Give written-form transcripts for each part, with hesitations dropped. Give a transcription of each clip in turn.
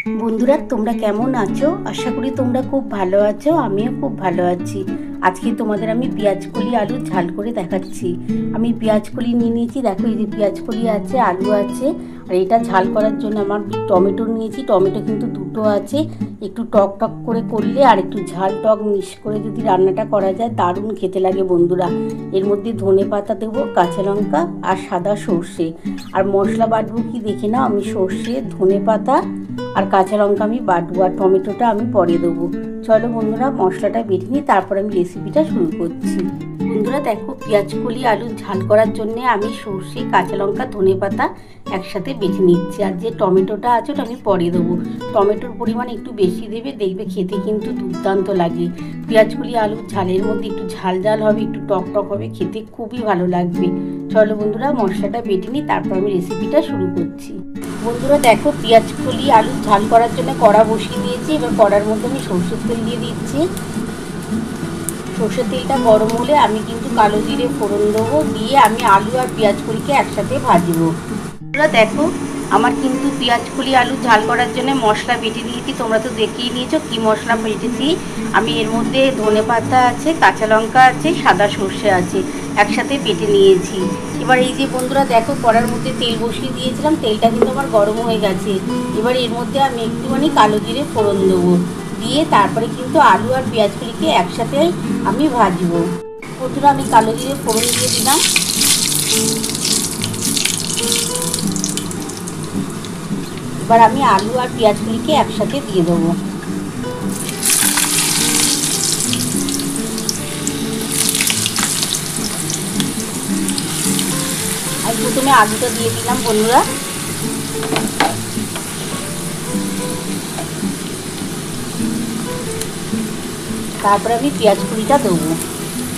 বন্ধুরা তোমরা কেমন আছো? আশা করি তোমরা খুব ভালো আছো। আমিও খুব ভালো আছি। আজকে তোমাদের আমি পেঁয়াজকলি আলু ঝাল করে দেখাচ্ছি। আমি পেঁয়াজকলি নিয়ে নিয়েছি, দেখো এই যে পেঁয়াজকলি আছে, আলু আছে, আর এটা ঝাল করার জন্য আমার টমেটো নিয়েছি। টমেটো কিন্তু দুটো আছে। একটু টক টক করে করলে আর একটু ঝাল টক মিক্স করে যদি রান্নাটা করা যায় দারুণ খেতে লাগে বন্ধুরা। এর মধ্যে ধনে পাতা দেবো, কাঁচা লঙ্কা আর সাদা সর্ষে। আর মশলা বাটবো কি দেখে নাও, আমি সর্ষে, ধনে পাতা আর কাঁচা লঙ্কা আমি বাটবো, আর টমেটোটা আমি পরে দেবো। চলো বন্ধুরা মশলাটা বেটে নিই, তারপর আমি রেসিপিটা শুরু করছি। বন্ধুরা দেখো, পেঁয়াজকলি আলু ঝাল করার জন্য আমি সর্ষে, কাঁচা লঙ্কা, ধনে পাতা একসাথে বেটে নিচ্ছি। আর যে টমেটোটা আছে ওটা আমি পরে দেবো। টমেটোর পরিমাণ একটু বেশি দেবে, দেখবে খেতে কিন্তু দুর্দান্ত লাগে। পেঁয়াজকলি আলু ঝালের মধ্যে একটু ঝাল ঝাল হবে, একটু টক টক হবে, খেতে খুবই ভালো লাগবে। চলো বন্ধুরা মশলাটা বেটে নিই, তারপর আমি রেসিপিটা শুরু করছি। বন্ধুরা দেখো, পেঁয়াজকলি আলু ঝাল করার জন্য কড়া বসিয়ে দিয়েছি। এবার কড়ার মধ্যে আমি সরষের তেল দিয়ে দিচ্ছি। সরষের তেলটা গরম হলে আমি কিন্তু কালো জিরে ফোড়ন দেবো, দিয়ে আমি আলু আর পেঁয়াজকলিকে একসাথে ভাজবো। বন্ধুরা দেখো, আমার কিন্তু পেঁয়াজকলি আলু ঝাল করার জন্য মশলা বেটে দিয়েছি। তোমরা তো দেখেই নিয়েছো কি মশলা বেটেছি। আমি এর মধ্যে ধনে পাতা আছে, কাঁচা লঙ্কা আছে, সাদা সর্ষে আছে, একসাথে বেটে নিয়েছি। এবার এই যে বন্ধুরা দেখো, কড়ার মধ্যে তেল বসিয়ে দিয়েছিলাম, তেলটা কিন্তু আমার গরম হয়ে গেছে। এবার এর মধ্যে আমি একটুখানি কালো জিরে ফোড়ন দেবো, দিয়ে তারপরে কিন্তু আলু আর পেঁয়াজকলিকে একসাথে আমি ভাজবো। বন্ধুরা আমি কালো জিরে ফোড়ন দিয়ে দিলাম। এবার আমি আলু আর পেঁয়াজকলিকে একসাথে দিয়ে দেবো। আমি প্রথমে আলুটা দিয়ে দিলাম বন্ধুরা। তারপরে আমি পেঁয়াজকলিটা দেবো।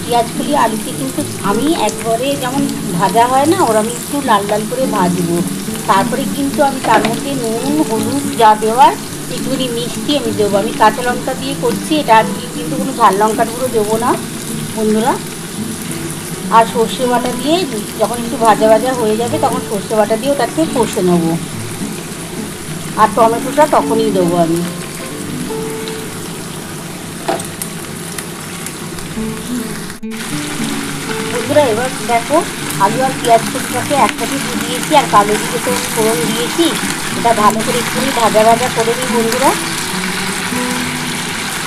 পেঁয়াজকলি আলুকে কিন্তু আমি একবারে যেমন ভাজা হয় না, ওর আমি একটু লাল লাল করে ভাজবো। তারপরে কিন্তু আমি তার মধ্যে নুন, হলুদ যা দেওয়ার, একটুখানি মিষ্টি আমি দেবো। আমি কাঁচা লঙ্কা দিয়ে করছি, এটা আর কিন্তু কোনো ঝাল লঙ্কার গুঁড়ো দেবো না বন্ধুরা। আর সর্ষে বাটা দিয়ে যখন একটু ভাজা ভাজা হয়ে যাবে তখন সর্ষে বাটা দিয়ে ওটাকে কষে নেবো। আর টমেটোটা তখনই দেবো আমি। বন্ধুরা এবার দেখো, আলু আর পেঁয়াজকলিটাকে একসাথে দিয়ে দিয়েছি, আর কালো জিরে তো ফোড়ন দিয়েছি। এটা ভালো করে একটুখানি ভাজা ভাজা করে নিই বন্ধুরা।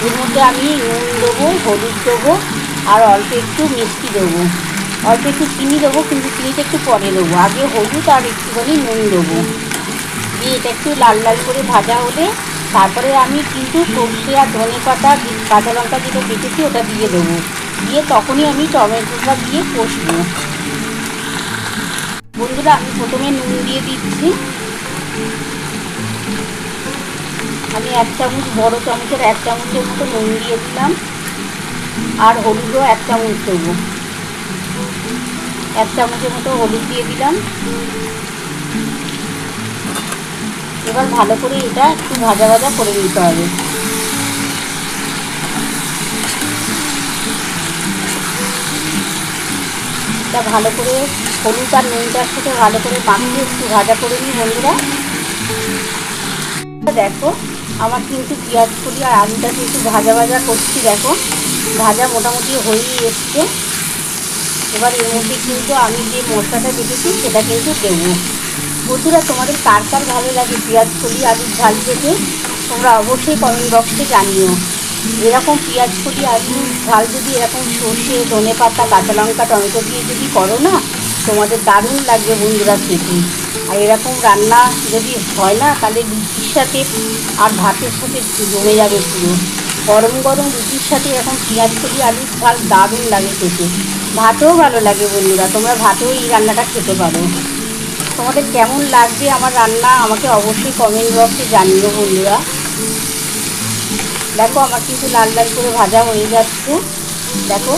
এর মধ্যে আমি নুন দেবো, হলুদ দেবো, আর অল্প একটু মিষ্টি দেবো, অল্প একটু চিনি দেবো, কিন্তু চিনিটা একটু পরে দেবো। আগে হলুদ আর একটুখানি নুন দেবো, দিয়ে এটা একটু লাল লাল করে ভাজা হলে তারপরে আমি কিন্তু সর্ষে আর ধনে পাতা, কাঁচা লঙ্কা যেটা বেটেছি ওটা দিয়ে দেবো। দিয়ে তখনই আমি টমেটোটা দিয়ে কষবো। বন্ধুরা আমি প্রথমে নুন দিয়ে দিচ্ছি। আমি 1 চামচ, বড় চামচের 1 চামচের মতো নুন দিয়ে দিলাম। আর হলুদও 1 চামচ দেবো, 1 চামচের মতো হলুদ দিয়ে দিলাম। এবার ভালো করে এটা একটু ভাজা ভাজা করে নিতে হবে। এটা ভালো করে হলুদ আর নুনটার সাথে ভালো করে মাখিয়ে একটু ভাজা করে নিই বন্ধুরা। দেখো আমার কিন্তু পেঁয়াজকলি আর আলুটা কিন্তু ভাজা ভাজা করছি, দেখো ভাজা মোটামুটি হয়েই এসছে। এবার এর মধ্যে কিন্তু আমি যে মশলাটা বেটেছি সেটা কিন্তু দেবো। বন্ধুরা তোমাদের কার কার ভালো লাগে পেঁয়াজকলি আলুর ঝাল খেতে, তোমরা অবশ্যই কমেন্ট বক্সে জানিও। এরকম পেঁয়াজকলি আলুর ঝাল যদি এরকম সর্ষে, ধনে পাতা, কাঁচা লঙ্কা, টমেটো দিয়ে যদি করো না, তোমাদের দারুণ লাগবে বন্ধুরা খেতে। আর এরকম রান্না যদি হয় না, তাহলে লুচির সাথে আর ভাতের সাথে জমে যাবে পুরো। গরম গরম রুটির সাথে এরকম পেঁয়াজকলি আলুর ঝাল দারুণ লাগে খেতে। ভাতেও ভালো লাগে বন্ধুরা, তোমরা ভাতেও এই রান্নাটা খেতে পারো। তোমাদের কেমন লাগবে আমার রান্না আমাকে অবশ্যই কমেন্ট বক্সে জানিও বন্ধুরা। দেখো আমার কিন্তু লাল লাল করে ভাজা হয়ে যাচ্ছে। দেখো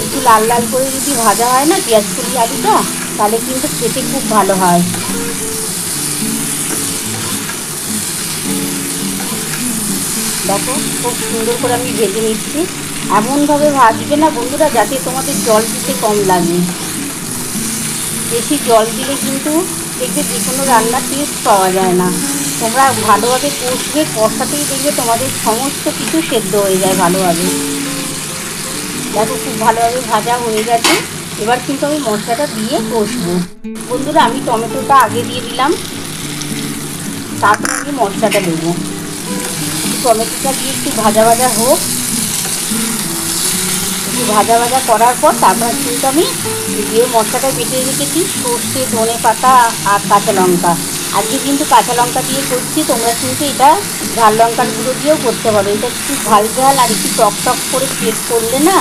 একটু লাল লাল করে যদি ভাজা হয় না পেঁয়াজকলি আলুটা, তাহলে কিন্তু খেতে খুব ভালো হয়। দেখো খুব সুন্দর করে আমি ভেজে নিচ্ছি। এমনভাবে ভাজবে না বন্ধুরা যাতে তোমাদের জল দিতে কম লাগে। বেশি জল দিলে কিন্তু দেখবে যে কোনো রান্নার টেস্ট পাওয়া যায় না। তোমরা ভালোভাবে কষবে, কষাতেই দেখবে তোমাদের সমস্ত কিছু সেদ্ধ হয়ে যায় ভালোভাবে। দেখো খুব ভালোভাবে ভাজা হয়ে গেছে। এবার কিন্তু আমি মশলাটা দিয়ে কষবো। বন্ধুরা আমি টমেটোটা আগে দিয়ে দিলাম, তারপর আমি মশলাটা দেবো। টমেটোটা দিয়ে একটু ভাজা ভাজা হোক, একটু ভাজা ভাজা করার পর তারপর কিন্তু আমি যে মশলাটা বেটে রেখেছি সর্ষে, ধনে পাতা আর কাঁচা লঙ্কা, আজকে কিন্তু কাঁচা লঙ্কা দিয়ে করছি, তোমরা কিন্তু এটা ঝাল লঙ্কার গুঁড়ো দিয়েও করতে পারো। এটা একটু ঝাল ঝাল আর একটু টক টক করে পেস্ট করলে না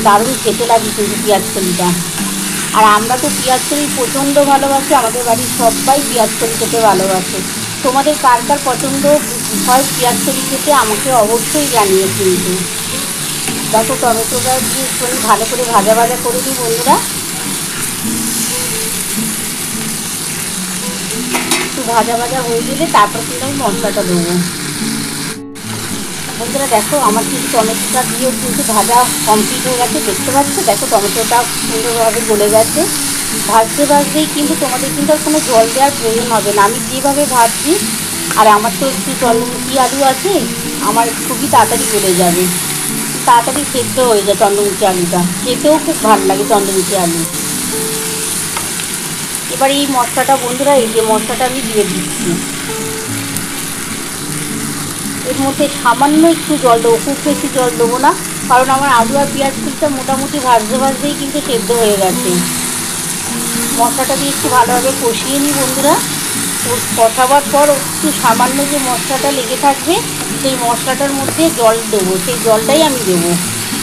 দারুণ খেতে লাগে কিন্তু পেঁয়াজ কলিটা। আর আমরা তো পেঁয়াজ কলি প্রচণ্ড ভালোবাসি, আমাদের বাড়ির সবাই পেঁয়াজ কলি খেতে ভালোবাসে। তোমাদের কার কার পছন্দ হয় পেঁয়াজ কলি খেতে আমাকে অবশ্যই জানিয়ে কিন্তু। দেখো টমেটোটা দিয়ে একটু ভালো করে ভাজা ভাজা করে দিই বন্ধুরা। একটু ভাজা ভাজা হয়ে গেলে তারপর কিন্তু আমি মশলাটা দেবো। বন্ধুরা দেখো আমার কিন্তু টমেটোটা দিয়েও কিন্তু ভাজা কমপ্লিট হয়ে গেছে, দেখতে পাচ্ছ। দেখো টমেটোটা সুন্দরভাবে গলে গেছে। ভাজতে ভাজতেই কিন্তু তোমাদের কিন্তু আর কোনো জল দেওয়ার প্রয়োজন হবে না। আমি যেভাবে ভাজছি, আর আমার তো একটু চন্দ্রমুখী আলু আছে, আমার খুবই তাড়াতাড়ি গলে যাবে, তাড়াতাড়ি সেদ্ধ হয়ে যায় চন্দ্রমুখী আলুটা, খেতেও খুব ভালো লাগে চন্দ্রমুখী আলু। এবার এই মশলাটা বন্ধুরা, এই যে মশলাটা আমি দিয়ে দিচ্ছি, এর মধ্যে সামান্য একটু জল দেবো, খুব বেশি জল দেবো না, কারণ আমার আলু আর পেঁয়াজ কুচিটা মোটামুটি ভাজতে ভাজতেই কিন্তু সেদ্ধ হয়ে গেছে। মশলাটা দিয়ে একটু ভালোভাবে কষিয়ে নিই বন্ধুরা। কষাবার পর একটু সামান্য যে মশলাটা লেগে থাকবে সেই মশলাটার মধ্যে জল দেবো, সেই জলটাই আমি দেবো,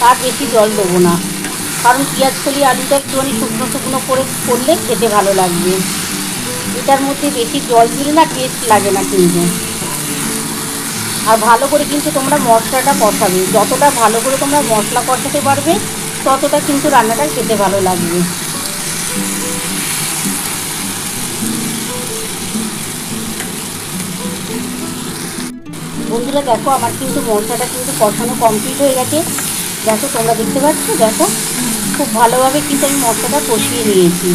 তার বেশি জল দেবো না, কারণ পেঁয়াজ কলি আলুটা একটুখানি শুকনো শুকনো করে করলে খেতে ভালো লাগবে। এটার মধ্যে বেশি জল দিলে না টেস্ট লাগে না কিন্তু। আর ভালো করে কিন্তু তোমরা মশলাটা কষাবে, যতটা ভালো করে তোমরা মশলা কষাতে পারবে ততটা কিন্তু রান্নাটা খেতে ভালো লাগবে। বন্ধুরা দেখো আমার কিন্তু মশলাটা কিন্তু কষানো কমপ্লিট হয়ে গেছে। দেখো তোমরা দেখতে পাচ্ছ, দেখো খুব ভালোভাবে কিন্তু আমি মশলাটা কষিয়ে নিয়েছি।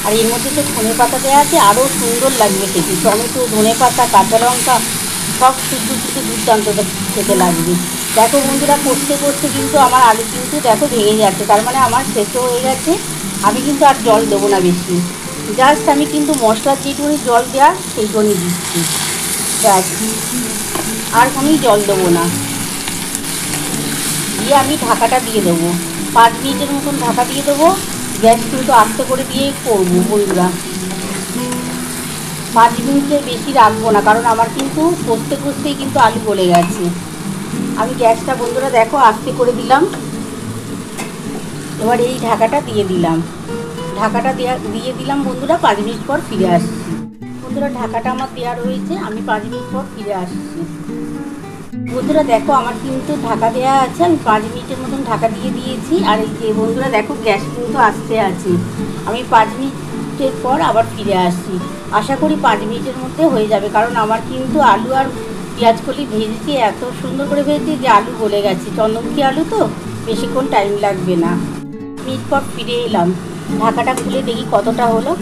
আর এর মধ্যে তো ধনে পাতা দেওয়া আছে, আরও সুন্দর লাগবে খেতে। টমেটো, ধনে পাতা, কাঁচা লঙ্কা সব শুদ্ধ শুদ্ধ দুর্দান্ত খেতে লাগবে। দেখো বন্ধুরা কষতে কষতে কিন্তু আমার আলু কিন্তু দেখো ভেঙে যাচ্ছে, তার মানে আমার শেষ হয়ে গেছে। আমি কিন্তু আর জল দেবো না বেশি, জাস্ট আমি কিন্তু মশলার যেটুকুনি জল দেওয়া সেইটুকুনি দিচ্ছি, ব্যাস, আর কোনোই জল দেবো না। দিয়ে আমি ঢাকাটা দিয়ে দেবো, 5 মিনিটের মতন ঢাকা দিয়ে দেবো। গ্যাস কিন্তু আস্তে করে দিয়ে করবো বন্ধুরা, 5 মিনিটের বেশি রাখবো না, কারণ আমার কিন্তু কষতে কষতেই কিন্তু আলু গলে গেছে। আমি গ্যাসটা বন্ধুরা দেখো আস্তে করে দিলাম। এবার এই ঢাকাটা দিয়ে দিলাম, ঢাকাটা দিয়ে দিলাম বন্ধুরা। 5 মিনিট পর ফিরে আসছি বন্ধুরা। ঢাকাটা আমার দেওয়া রয়েছে, আমি 5 মিনিট পর ফিরে আসছি বন্ধুরা। দেখো আমার কিন্তু ঢাকা দেওয়া আছে, আমি 5 মিনিটের মতন ঢাকা দিয়ে দিয়েছি। আর এই যে বন্ধুরা দেখো গ্যাস কিন্তু আস্তে আছে, আমি 5 মিনিটের পর আবার ফিরে আসছি। আশা করি 5 মিনিটের মধ্যে হয়ে যাবে, কারণ আমার কিন্তু আলু আর পেঁয়াজ কলি ভেজেছি, এত সুন্দর করে ভেজেছি যে আলু গলে গেছে। চন্দ্রমুখী আলু তো বেশিক্ষণ টাইম লাগবে না। মিনিট পর ফিরে এলাম, ঢাকাটা খুলে দেখি কতটা হলো।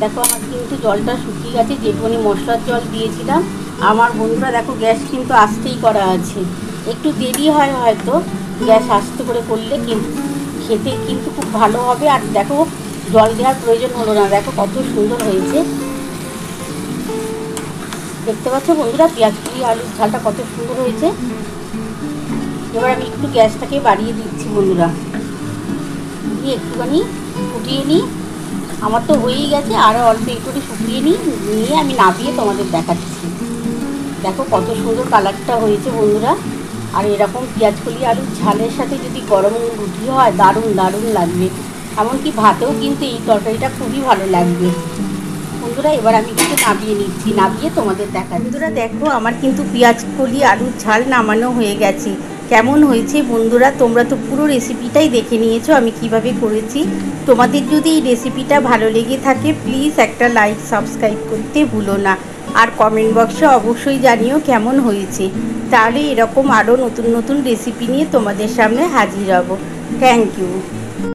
দেখো আমার কিন্তু জলটা শুকিয়ে গেছে, যেটুকুনি মশলার জল দিয়েছিলাম। আমার বন্ধুরা দেখো গ্যাস কিন্তু আস্তেই করা আছে, একটু দেরি হয় হয়তো গ্যাস আস্তে করে করলে, কিন্তু খেতে কিন্তু খুব ভালো হবে। আর দেখো জল দেওয়ার প্রয়োজন হলো না, দেখো কত সুন্দর হয়েছে। দেখতে পাচ্ছ বন্ধুরা পেঁয়াজ কলি আলুর ঝালটা কত সুন্দর হয়েছে। এবার আমি একটু গ্যাসটাকে বাড়িয়ে দিচ্ছি বন্ধুরা, দিয়ে একটুখানি ফুটিয়ে নিই। আমার তো হয়েই গেছে, আরও অল্প একটু শুকিয়ে নিয়ে আমি নামিয়ে তোমাদের দেখাচ্ছি। দেখো কত সুন্দর কালারটা হয়েছে বন্ধুরা। আর এরকম পেঁয়াজ কলি আলুর ঝালের সাথে যদি গরম রুটি হয় দারুণ দারুণ লাগবে, এমনকি ভাতেও কিন্তু এই তরকারিটা খুবই ভালো লাগবে বন্ধুরা। এবার আমি কিন্তু নামিয়ে নিচ্ছি, নামিয়ে তোমাদের দেখাচ্ছি। বন্ধুরা দেখো আমার কিন্তু পেঁয়াজ কলি আলুর ঝাল নামানো হয়ে গেছে। কেমন হয়েছে বন্ধুরা, তোমরা তো পুরো রেসিপিটাই দেখে নিয়েছো আমি কিভাবে করেছি। তোমাদের যদি এই রেসিপিটা ভালো লেগে থাকে প্লিজ একটা লাইক সাবস্ক্রাইব করতে ভুলো না, আর কমেন্ট বক্সে অবশ্যই জানিও কেমন হয়েছে। তাহলে এরকম আরও নতুন নতুন রেসিপি নিয়ে তোমাদের সামনে হাজির হব। Thank you.